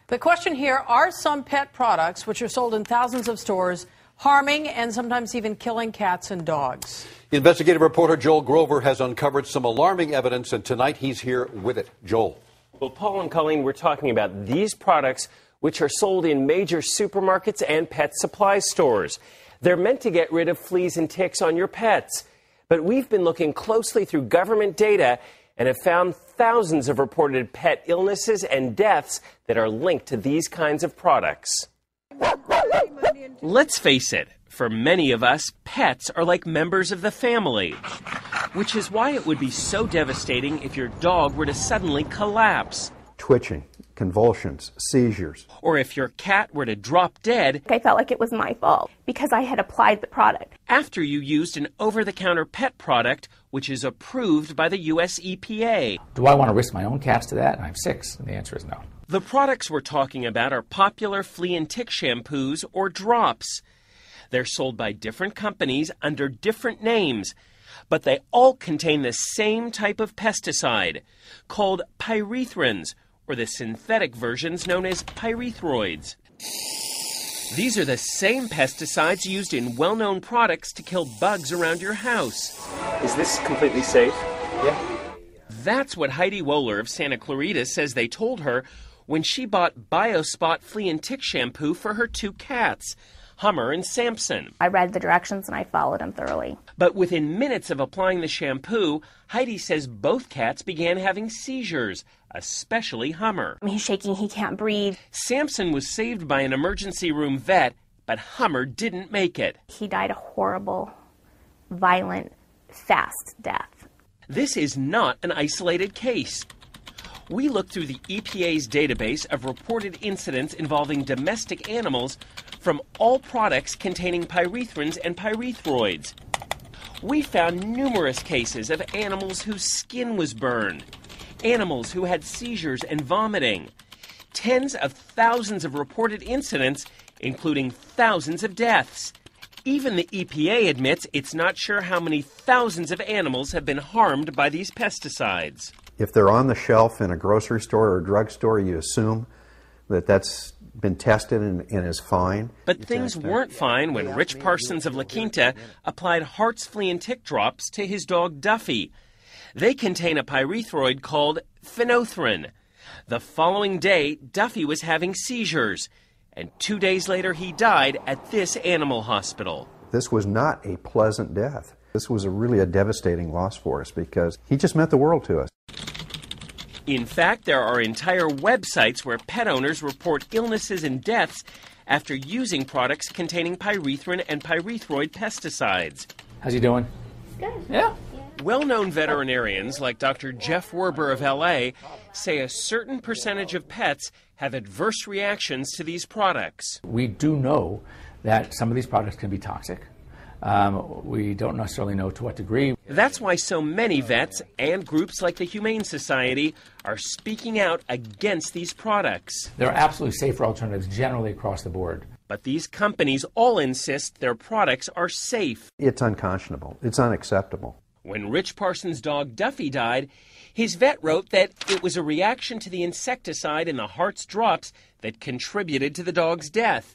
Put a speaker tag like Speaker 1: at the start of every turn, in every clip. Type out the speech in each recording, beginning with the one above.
Speaker 1: The question here, are some pet products, which are sold in thousands of stores, harming and sometimes even killing cats and dogs?
Speaker 2: Investigative reporter Joel Grover has uncovered some alarming evidence, and tonight he's here with it. Joel.
Speaker 3: Well, Paul and Colleen, we're talking about these products which are sold in major supermarkets and pet supply stores. They're meant to get rid of fleas and ticks on your pets. But we've been looking closely through government data and have found thousands of reported pet illnesses and deaths that are linked to these kinds of products. Let's face it, for many of us, pets are like members of the family, which is why it would be so devastating if your dog were to suddenly collapse.
Speaker 4: Twitching, convulsions, seizures.
Speaker 3: Or if your cat were to drop dead.
Speaker 5: I felt like it was my fault because I had applied the product.
Speaker 3: After you used an over-the-counter pet product, which is approved by the U.S. EPA.
Speaker 6: Do I want to risk my own cats to that? I'm 6, and the answer is no.
Speaker 3: The products we're talking about are popular flea and tick shampoos or drops. They're sold by different companies under different names, but they all contain the same type of pesticide, called pyrethrins, or the synthetic versions known as pyrethroids. These are the same pesticides used in well-known products to kill bugs around your house. Is this completely safe? Yeah. That's what Heidi Wohler of Santa Clarita says they told her when she bought BioSpot flea and tick shampoo for her 2 cats, Hummer and Samson.
Speaker 5: I read the directions and I followed them thoroughly.
Speaker 3: But within minutes of applying the shampoo, Heidi says both cats began having seizures, especially Hummer.
Speaker 5: He's shaking, he can't breathe.
Speaker 3: Samson was saved by an emergency room vet, but Hummer didn't make it.
Speaker 5: He died a horrible, violent, fast death.
Speaker 3: This is not an isolated case. We looked through the EPA's database of reported incidents involving domestic animals from all products containing pyrethrins and pyrethroids. We found numerous cases of animals whose skin was burned, animals who had seizures and vomiting, tens of thousands of reported incidents, including thousands of deaths. Even the EPA admits it's not sure how many thousands of animals have been harmed by these pesticides.
Speaker 4: If they're on the shelf in a grocery store or a drugstore, you assume that that's been tested and is fine.
Speaker 3: But things weren't fine when Rich Parsons of La Quinta applied Hart's flea and tick drops to his dog Duffy. They contain a pyrethroid called phenolphthalein. The following day, Duffy was having seizures, and 2 days later he died at this animal hospital.
Speaker 4: This was not a pleasant death. This was really a devastating loss for us because he just meant the world to us.
Speaker 3: In fact, there are entire websites where pet owners report illnesses and deaths after using products containing pyrethrin and pyrethroid pesticides.
Speaker 6: How's he doing?
Speaker 5: Good.
Speaker 6: Yeah.
Speaker 3: Well-known veterinarians like Dr. Jeff Werber of LA say a certain percentage of pets have adverse reactions to these products.
Speaker 6: We do know that some of these products can be toxic. We don't necessarily know to what degree.
Speaker 3: That's why so many vets and groups like the Humane Society are speaking out against these products.
Speaker 6: There are absolutely safer alternatives generally across the board.
Speaker 3: But these companies all insist their products are safe.
Speaker 4: It's unconscionable. It's unacceptable.
Speaker 3: When Rich Parsons' dog Duffy died, his vet wrote that it was a reaction to the insecticide in the Hart's drops that contributed to the dog's death.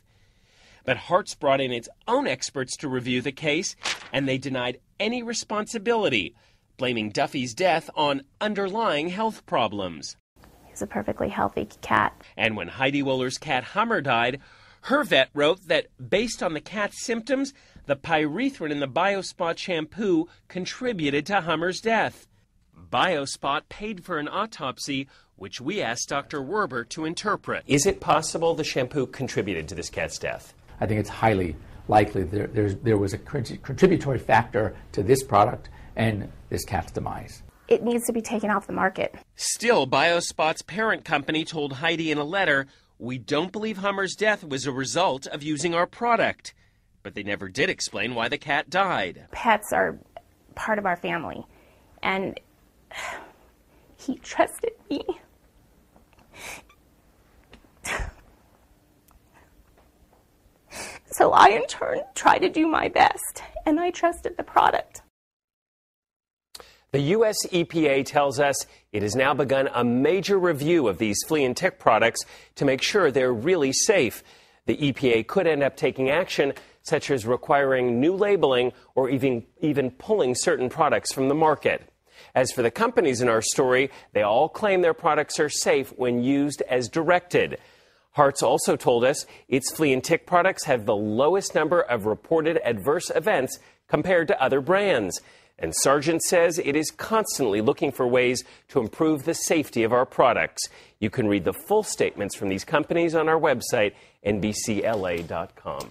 Speaker 3: But Hart's brought in its own experts to review the case, and they denied any responsibility, blaming Duffy's death on underlying health problems.
Speaker 5: He's a perfectly healthy cat.
Speaker 3: And when Heidi Wohler's cat Hummer died, her vet wrote that based on the cat's symptoms, the pyrethrin in the BioSpot shampoo contributed to Hummer's death. BioSpot paid for an autopsy, which we asked Dr. Werber to interpret. Is it possible the shampoo contributed to this cat's death?
Speaker 6: I think it's highly likely there was a contributory factor to this product and this cat's demise.
Speaker 5: It needs to be taken off the market.
Speaker 3: Still, BioSpot's parent company told Heidi in a letter, "We don't believe Hummer's death was a result of using our product." But they never did explain why the cat died.
Speaker 5: Pets are part of our family, and he trusted me. So I, in turn, tried to do my best, and I trusted the product.
Speaker 3: The U.S. EPA tells us it has now begun a major review of these flea and tick products to make sure they're really safe. The EPA could end up taking action, such as requiring new labeling or even pulling certain products from the market. As for the companies in our story, they all claim their products are safe when used as directed. Hartz also told us its flea and tick products have the lowest number of reported adverse events compared to other brands. And Sargent says it is constantly looking for ways to improve the safety of our products. You can read the full statements from these companies on our website, nbcla.com.